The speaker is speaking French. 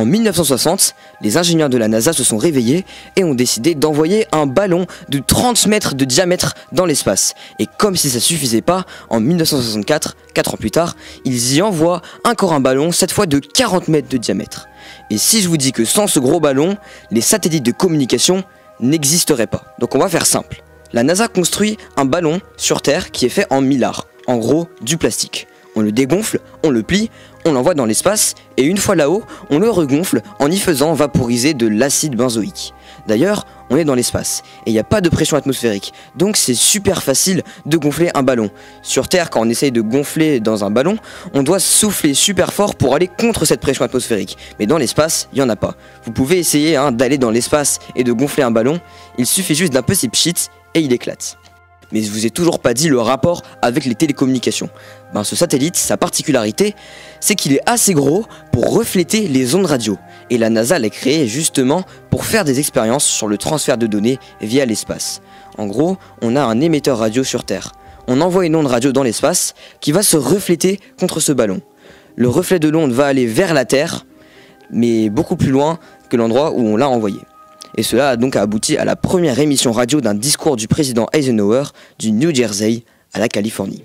En 1960, les ingénieurs de la NASA se sont réveillés et ont décidé d'envoyer un ballon de 30 mètres de diamètre dans l'espace. Et comme si ça suffisait pas, en 1964, 4 ans plus tard, ils y envoient encore un ballon, cette fois de 40 mètres de diamètre. Et si je vous dis que sans ce gros ballon, les satellites de communication n'existeraient pas. Donc on va faire simple. La NASA construit un ballon sur Terre qui est fait en millard, en gros du plastique. On le dégonfle, on le plie, on l'envoie dans l'espace et une fois là-haut, on le regonfle en y faisant vaporiser de l'acide benzoïque. D'ailleurs, on est dans l'espace et il n'y a pas de pression atmosphérique, donc c'est super facile de gonfler un ballon. Sur Terre, quand on essaye de gonfler dans un ballon, on doit souffler super fort pour aller contre cette pression atmosphérique. Mais dans l'espace, il n'y en a pas. Vous pouvez essayer d'aller dans l'espace et de gonfler un ballon, il suffit juste d'un petit pchit et il éclate. Mais je vous ai toujours pas dit le rapport avec les télécommunications. Ce satellite, sa particularité, c'est qu'il est assez gros pour refléter les ondes radio. Et la NASA l'a créé justement pour faire des expériences sur le transfert de données via l'espace. En gros, on a un émetteur radio sur Terre. On envoie une onde radio dans l'espace qui va se refléter contre ce ballon. Le reflet de l'onde va aller vers la Terre, mais beaucoup plus loin que l'endroit où on l'a envoyé. Et cela a donc abouti à la première émission radio d'un discours du président Eisenhower du New Jersey à la Californie.